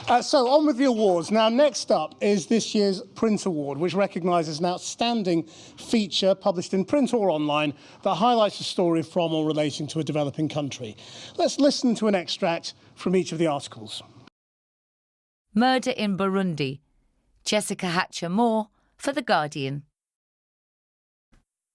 So on with the awards. Now, next up is this year's Print Award, which recognises an outstanding feature published in print or online that highlights a story from or relating to a developing country. Let's listen to an extract from each of the articles. Murder in Burundi. Jessica Hatcher-Moore for The Guardian.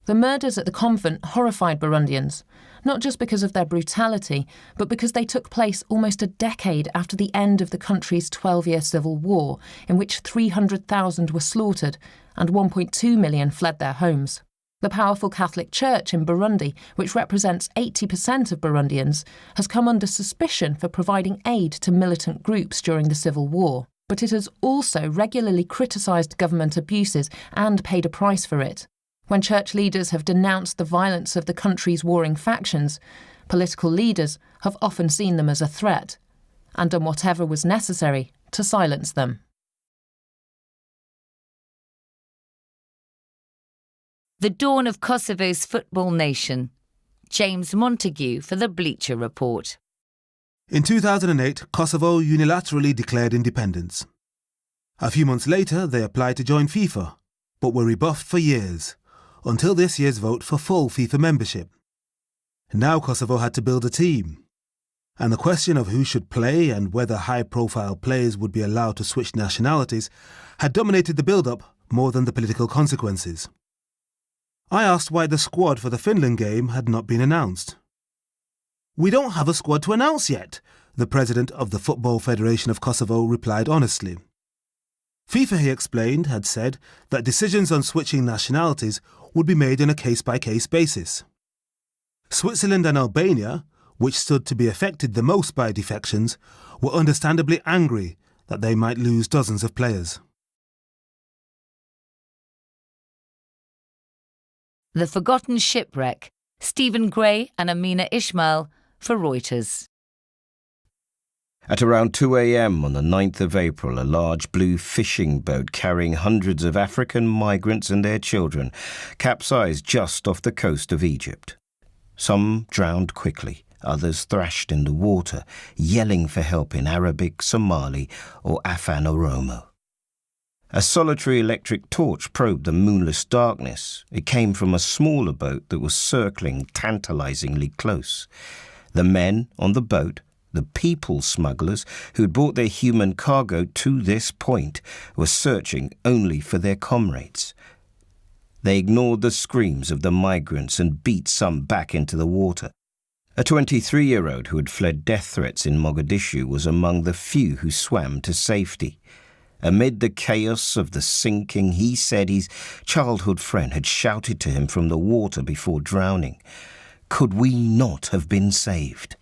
The murders at the convent horrified Burundians, not just because of their brutality, but because they took place almost a decade after the end of the country's 12-year civil war, in which 300,000 were slaughtered and 1.2 million fled their homes. The powerful Catholic Church in Burundi, which represents 80% of Burundians, has come under suspicion for providing aid to militant groups during the civil war. But it has also regularly criticised government abuses and paid a price for it. When church leaders have denounced the violence of the country's warring factions, political leaders have often seen them as a threat and done whatever was necessary to silence them. The dawn of Kosovo's football nation. James Montague for the Bleacher Report. In 2008, Kosovo unilaterally declared independence. A few months later, they applied to join FIFA, but were rebuffed for years, until this year's vote for full FIFA membership. Now Kosovo had to build a team, and the question of who should play and whether high-profile players would be allowed to switch nationalities had dominated the build-up more than the political consequences. I asked why the squad for the Finland game had not been announced. "We don't have a squad to announce yet," the president of the Football Federation of Kosovo replied honestly. FIFA, he explained, had said that decisions on switching nationalities would be made on a case-by-case basis. Switzerland and Albania, which stood to be affected the most by defections, were understandably angry that they might lose dozens of players. The Forgotten Shipwreck. Stephen Gray and Amina Ismail for Reuters. At around 2 a.m. on the 9th of April, a large blue fishing boat carrying hundreds of African migrants and their children capsized just off the coast of Egypt. Some drowned quickly, others thrashed in the water, yelling for help in Arabic, Somali or Afan Oromo. A solitary electric torch probed the moonless darkness. It came from a smaller boat that was circling tantalizingly close. The men on the boat, the people smugglers who'd brought their human cargo to this point, were searching only for their comrades. They ignored the screams of the migrants and beat some back into the water. A 23-year-old who had fled death threats in Mogadishu was among the few who swam to safety. Amid the chaos of the sinking, he said his childhood friend had shouted to him from the water before drowning, "Could we not have been saved?"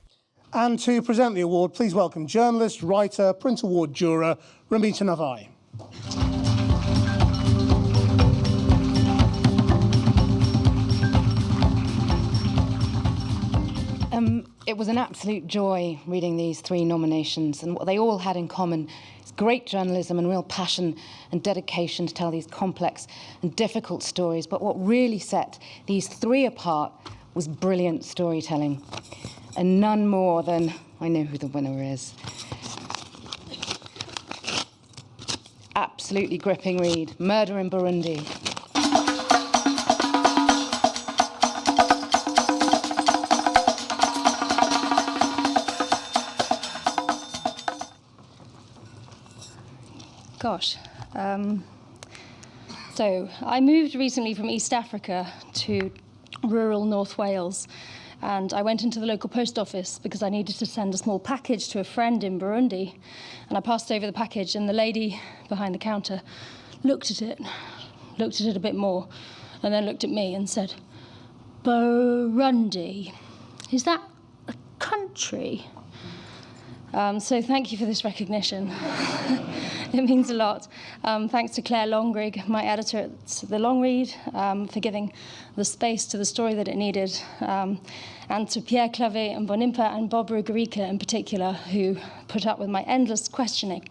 And to present the award, please welcome journalist, writer, Print Award juror, Ramita Navai. It was an absolute joy reading these 3 nominations, and what they all had in common is great journalism and real passion and dedication to tell these complex and difficult stories. But what really set these 3 apart was brilliant storytelling, and none more than, I know who the winner is. Absolutely gripping read, Murder in Burundi. Gosh. So I moved recently from East Africa to rural North Wales, and I went into the local post office because I needed to send a small package to a friend in Burundi. And I passed over the package, and the lady behind the counter looked at it a bit more, and then looked at me and said, "Burundi, is that a country?" So thank you for this recognition. It means a lot. Thanks to Claire Longrig, my editor at The Long Read, for giving the space to the story that it needed, and to Pierre Clavé and Bonimpa and Bob Rugarica in particular, who put up with my endless questioning.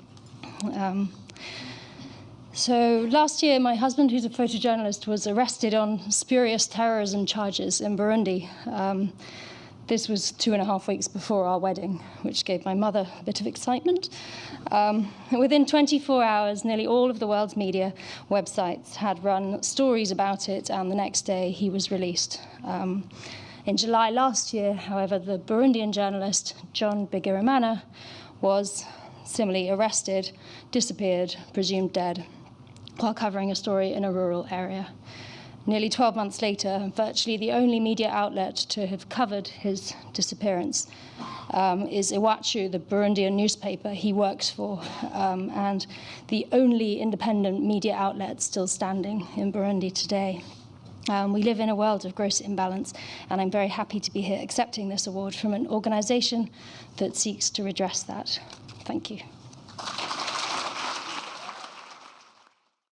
So last year, my husband, who's a photojournalist, was arrested on spurious terrorism charges in Burundi. This was 2.5 weeks before our wedding, which gave my mother a bit of excitement. Within 24 hours, nearly all of the world's media websites had run stories about it, and the next day he was released. In July last year, however, the Burundian journalist John Bigirimana was similarly arrested, disappeared, presumed dead, while covering a story in a rural area. Nearly 12 months later, virtually the only media outlet to have covered his disappearance is Iwachu, the Burundian newspaper he works for, and the only independent media outlet still standing in Burundi today. We live in a world of gross imbalance, and I'm very happy to be here accepting this award from an organisation that seeks to redress that. Thank you.